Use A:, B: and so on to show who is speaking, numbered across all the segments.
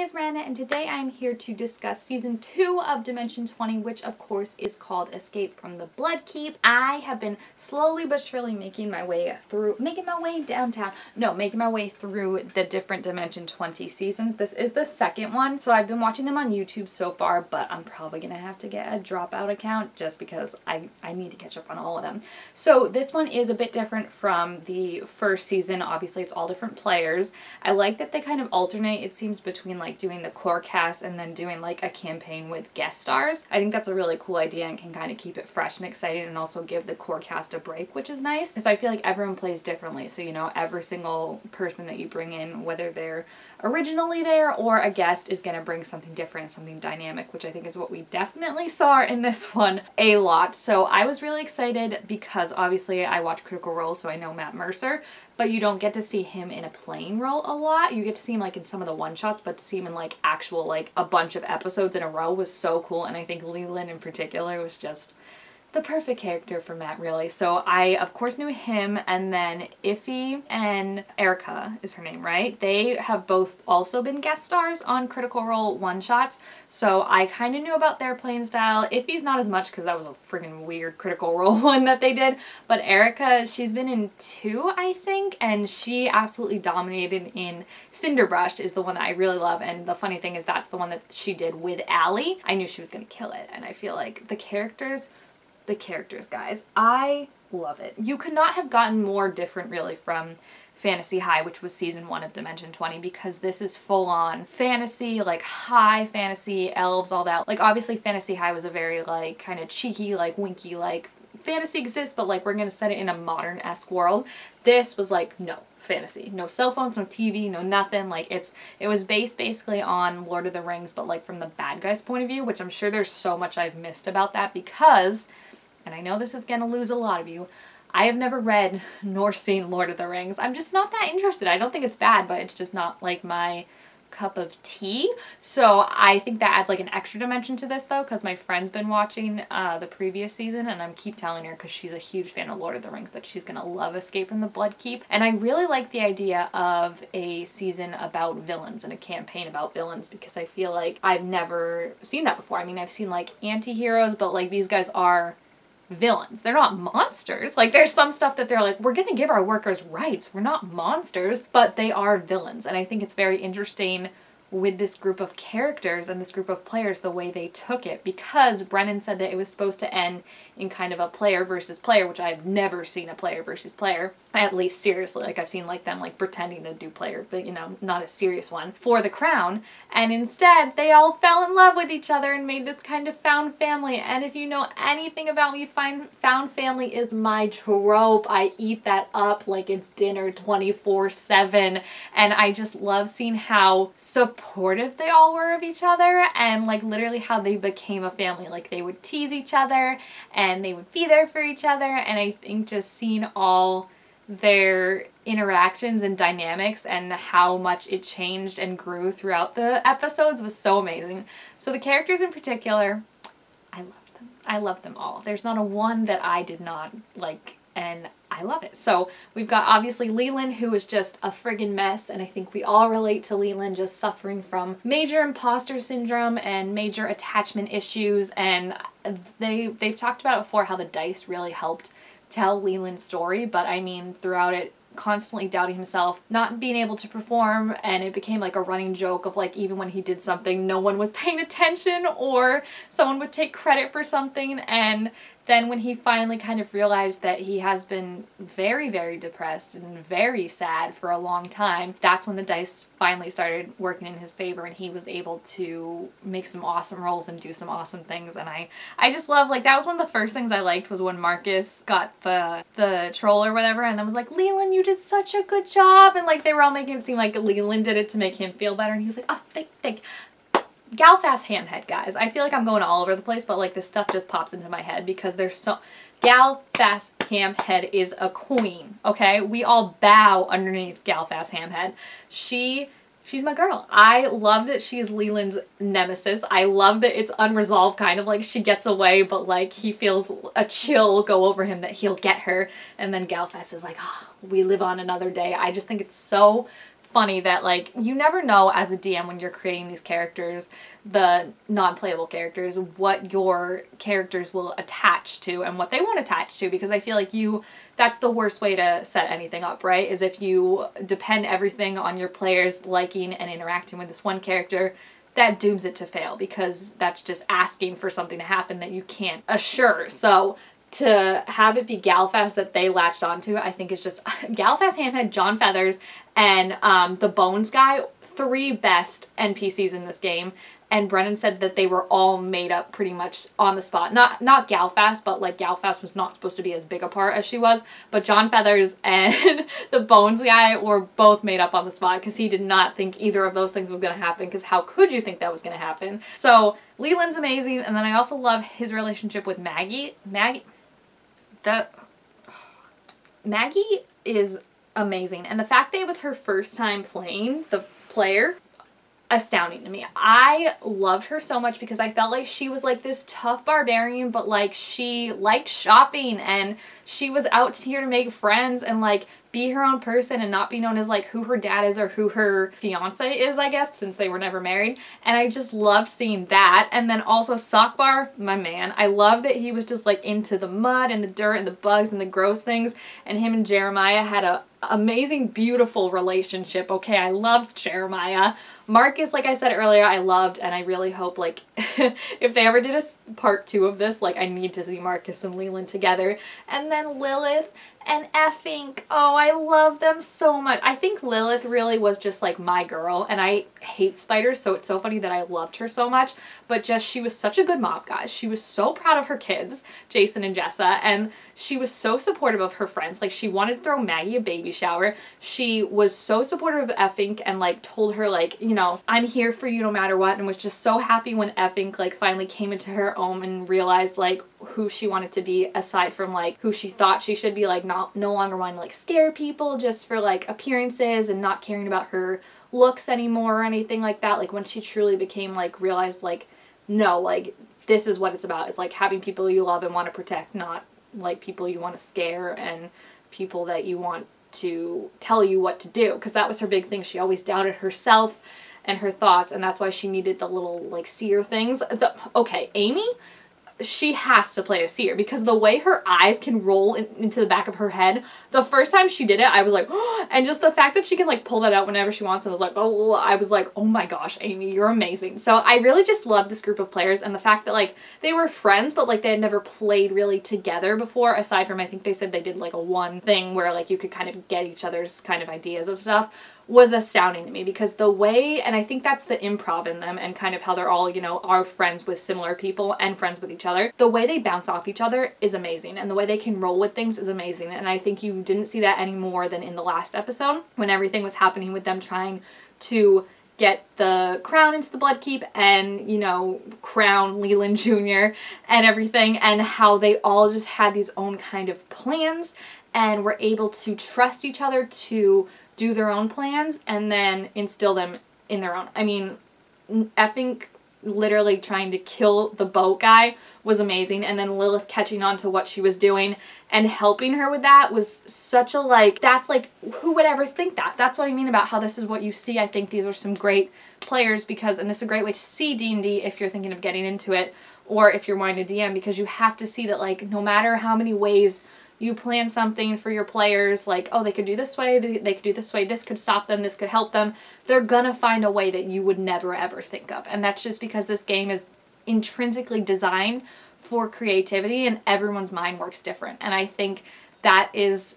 A: is Miranda, and today I am here to discuss season 2 of Dimension 20, which of course is called Escape from the Bloodkeep. I have been slowly but surely making my way through the different Dimension 20 seasons. This is the second one, so I've been watching them on YouTube so far, but I'm probably gonna have to get a dropout account just because I need to catch up on all of them. So this one is a bit different from the first season. Obviously it's all different players. I like that they kind of alternate, it seems, between like doing the core cast and then doing like a campaign with guest stars. I think that's a really cool idea and can kind of keep it fresh and exciting and also give the core cast a break, which is nice. So I feel like everyone plays differently. So, you know, every single person that you bring in, whether they're originally there or a guest, is going to bring something different, something dynamic, which I think is what we definitely saw in this one a lot. So I was really excited because obviously I watch Critical Role, so I know Matt Mercer, but you don't get to see him in a playing role a lot. You get to see him like in some of the one-shots, but to see him in like actual like a bunch of episodes in a row was so cool. And I think Leland in particular was just the perfect character for Matt, really. So I of course knew him, and then Iffy and Erica is her name, right? They have both also been guest stars on Critical Role one-shots, so I kind of knew about their playing style. Iffy's not as much because that was a friggin' weird Critical Role one that they did, but Erica, she's been in 2, I think, and she absolutely dominated in Cinderbrush is the one that I really love, and the funny thing is that's the one that she did with Allie. I knew she was gonna kill it, and I feel like the characters, guys, I love it. You could not have gotten more different really from Fantasy High, which was season 1 of Dimension 20, because this is full on fantasy, like high fantasy, elves, all that. Like obviously Fantasy High was a very like kind of cheeky, like winky, like fantasy exists, but like we're gonna set it in a modern-esque world. This was like, no fantasy, no cell phones, no TV, no nothing. Like it was based basically on Lord of the Rings, but like from the bad guy's point of view, which I'm sure there's so much I've missed about that because, and I know this is gonna lose a lot of you, I have never read nor seen Lord of the Rings. I'm just not that interested. I don't think it's bad, but it's just not like my cup of tea. So I think that adds like an extra dimension to this though, because my friend's been watching the previous season, and I keep telling her, because she's a huge fan of Lord of the Rings, that she's gonna love Escape from the Bloodkeep. And I really like the idea of a season about villains and a campaign about villains, because I feel like I've never seen that before. I mean, I've seen like anti-heroes, but like these guys are villains. They're not monsters. Like there's some stuff that they're like, we're gonna give our workers rights, we're not monsters, but they are villains. And I think it's very interesting with this group of characters and this group of players, the way they took it, because Brennan said that it was supposed to end in kind of a player versus player, which I've never seen a player versus player, at least seriously. Like I've seen like them like pretending to do player, but you know, not a serious one for the crown. And instead they all fell in love with each other and made this kind of found family. And if you know anything about me, found family is my trope. I eat that up like it's dinner 24/7, and I just love seeing how supportive they all were of each other, and like literally how they became a family. Like they would tease each other and they would be there for each other, and I think just seeing all their interactions and dynamics and how much it changed and grew throughout the episodes was so amazing. So the characters in particular, I loved them. I loved them all. There's not a one that I did not like, and I love it. So we've got obviously Leland, who is just a friggin' mess, and I think we all relate to Leland, just suffering from major imposter syndrome and major attachment issues. And they've talked about it before, how the dice really helped tell Leland's story, but I mean throughout it, constantly doubting himself, not being able to perform, and it became like a running joke of like even when he did something no one was paying attention or someone would take credit for something. And then when he finally kind of realized that he has been very, very depressed and very sad for a long time, that's when the dice finally started working in his favor, and he was able to make some awesome rolls and do some awesome things. And I just love, like, that was one of the first things I liked, was when Marcus got the troll or whatever, and then was like, Leland, you did such a good job, and like they were all making it seem like Leland did it to make him feel better, and he was like, oh, thank Galfast Hamhead, guys. I feel like I'm going all over the place, but like this stuff just pops into my head because there's so... Galfast Hamhead is a queen, okay? We all bow underneath Galfast Hamhead. She's my girl. I love that she's Leland's nemesis. I love that it's unresolved, kind of like she gets away, but like he feels a chill go over him that he'll get her, and then Galfast is like, oh, we live on another day. I just think it's so funny that, like, you never know as a DM when you're creating these characters, the non-playable characters, what your characters will attach to and what they won't attach to, because I feel like that's the worst way to set anything up, right? Is if you depend everything on your players liking and interacting with this one character, that dooms it to fail, because that's just asking for something to happen that you can't assure. So to have it be Galfast that they latched onto, I think is just Galfast, Hamhead, John Feathers, and the Bones guy, 3 best NPCs in this game. And Brennan said that they were all made up pretty much on the spot. Not Galfast, but like Galfast was not supposed to be as big a part as she was. But John Feathers and the Bones guy were both made up on the spot, because he did not think either of those things was going to happen, because how could you think that was going to happen? So Leland's amazing, and then I also love his relationship with Maggie. Maggie is amazing, and the fact that it was her first time playing the player, astounding to me. I loved her so much because I felt like she was like this tough barbarian, but like she liked shopping and she was out here to make friends and like be her own person and not be known as like who her dad is or who her fiance is, I guess, since they were never married. And I just loved seeing that. And then also Sockbar, my man, I love that he was just like into the mud and the dirt and the bugs and the gross things, and him and Jeremiah had a amazing, beautiful relationship. Okay, I loved Jeremiah. Marcus, like I said earlier, I loved, and I really hope, like, if they ever did a part 2 of this, like, I need to see Marcus and Leland together. And then Lilith and Effink. Oh, I love them so much. I think Lilith really was just, like, my girl, and I hate spiders, so it's so funny that I loved her so much, but just, she was such a good mom, guys. She was so proud of her kids, Jason and Jessa, and she was so supportive of her friends. Like, she wanted to throw Maggie a baby shower. She was so supportive of Effink and, like, told her, like, you know, I'm here for you no matter what, and was just so happy when Effink, like, finally came into her home and realized, like, who she wanted to be aside from, like, who she thought she should be, like, no longer wanting to, like, scare people just for, like, appearances and not caring about her looks anymore or anything like that. Like, when she truly became, like, realized, like, no, like, this is what it's about. It's, like, having people you love and want to protect, not, like, people you want to scare and people that you want to tell you what to do. Because that was her big thing. She always doubted herself and her thoughts, and that's why she needed the little, like, seer things. Okay, Amy, she has to play a seer, because the way her eyes can roll into the back of her head, the first time she did it, I was like, oh, and just the fact that she can, like, pull that out whenever she wants, and I was like, oh my gosh, Amy, you're amazing. So I really just love this group of players, and the fact that, like, they were friends, but, like, they had never played really together before, aside from, I think they said they did, like, a one thing where, like, you could kind of get each other's kind of ideas of stuff, was astounding to me, because the way, and I think that's the improv in them and kind of how they're all, you know, are friends with similar people and friends with each other. The way they bounce off each other is amazing, and the way they can roll with things is amazing, and I think you didn't see that any more than in the last episode when everything was happening with them trying to get the crown into the Bloodkeep and, you know, crown Leland Jr. and everything, and how they all just had these own kind of plans and were able to trust each other to do their own plans and then instill them in their own. I mean, Effink literally trying to kill the boat guy was amazing, and then Lilith catching on to what she was doing and helping her with that was such a, like, that's like, who would ever think that? That's what I mean about how this is what you see. I think these are some great players, because, and this is a great way to see D&D if you're thinking of getting into it, or if you're wanting to DM, because you have to see that, like, no matter how many ways you plan something for your players, like, oh, they could do this way, they could do this way, this could stop them, this could help them, they're gonna find a way that you would never ever think of. And that's just because this game is intrinsically designed for creativity, and everyone's mind works different. And I think that is,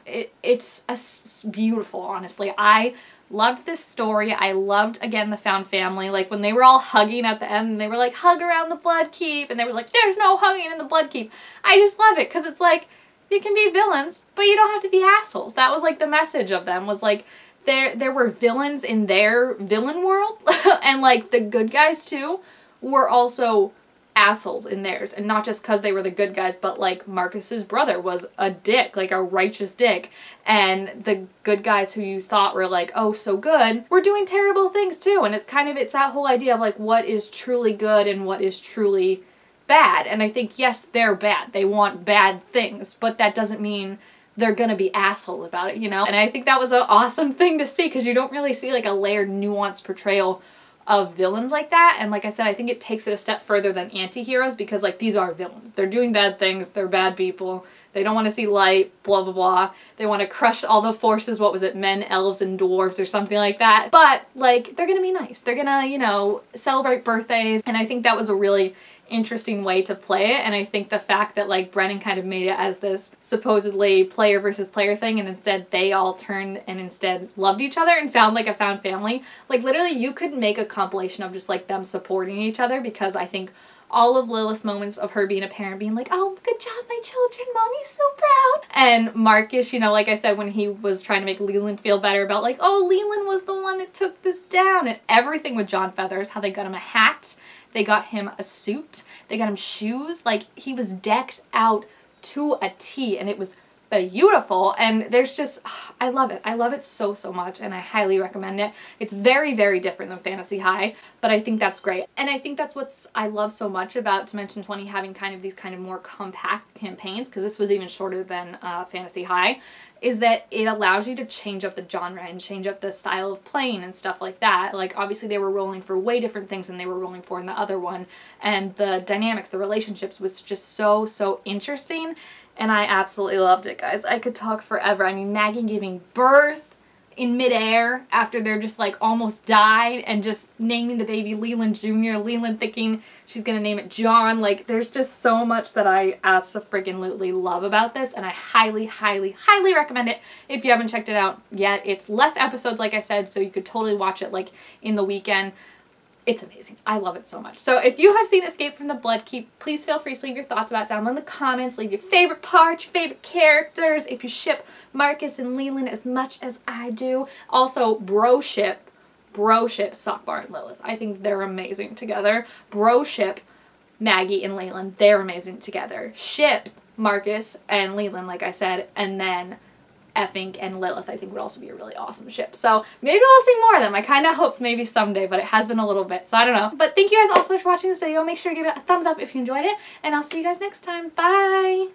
A: it's beautiful, honestly. I loved this story. I loved, again, the found family. Like, when they were all hugging at the end, and they were like, hug around the Bloodkeep, and they were like, there's no hugging in the Bloodkeep. I just love it, because it's like, you can be villains, but you don't have to be assholes. That was, like, the message of them, was, like, there were villains in their villain world, and, like, the good guys, too, were also assholes in theirs. And not just because they were the good guys, but, like, Marcus's brother was a dick, like, a righteous dick. And the good guys who you thought were, like, oh, so good, were doing terrible things, too. And it's kind of, it's that whole idea of, like, what is truly good and what is truly bad. And I think, yes, they're bad. They want bad things, but that doesn't mean they're gonna be assholes about it, you know? And I think that was an awesome thing to see, because you don't really see like a layered, nuanced portrayal of villains like that. And like I said, I think it takes it a step further than anti-heroes, because like these are villains. They're doing bad things, they're bad people, they don't want to see light, blah blah blah. They want to crush all the forces, what was it, men, elves, and dwarves or something like that. But like, they're gonna be nice. They're gonna, you know, celebrate birthdays. And I think that was a really interesting way to play it. And I think the fact that like Brennan kind of made it as this supposedly player versus player thing, and instead they all turned and instead loved each other and found like a found family. Like literally you could make a compilation of just like them supporting each other, because I think all of Lilith's moments of her being a parent, being like, oh, good job, my children, mommy's so proud. And Marcus, you know, like I said, when he was trying to make Leland feel better about like, oh, Leland was the one that took this down, and everything with John Feathers, how they got him a hat, they got him a suit, they got him shoes, like he was decked out to a T, and it was beautiful. And there's just, I love it. I love it so, so much, and I highly recommend it. It's very, very different than Fantasy High, but I think that's great. And I think that's what's I love so much about Dimension 20 having kind of these kind of more compact campaigns, because this was even shorter than Fantasy High, is that it allows you to change up the genre and change up the style of playing and stuff like that. Like obviously they were rolling for way different things than they were rolling for in the other one, and the dynamics, the relationships was just so, so interesting. And I absolutely loved it, guys. I could talk forever. I mean, Maggie giving birth in midair after they're just like almost died, and just naming the baby Leland Jr., Leland thinking she's gonna name it John. Like there's just so much that I absolutely love about this, and I highly, highly, highly recommend it if you haven't checked it out yet. It's less episodes, like I said, so you could totally watch it like in the weekend. It's amazing. I love it so much. So if you have seen Escape from the Bloodkeep, please feel free to leave your thoughts about it down in the comments. Leave your favorite parts, your favorite characters, if you ship Marcus and Leland as much as I do. Also, bro ship Sockbar and Lilith. I think they're amazing together. Bro ship Maggie and Leland. They're amazing together. Ship Marcus and Leland, like I said, and then Effink and Lilith I think would also be a really awesome ship. So maybe we'll see more of them. I kind of hope maybe someday, but it has been a little bit, so I don't know. But thank you guys all so much for watching this video. Make sure to give it a thumbs up if you enjoyed it, and I'll see you guys next time. Bye!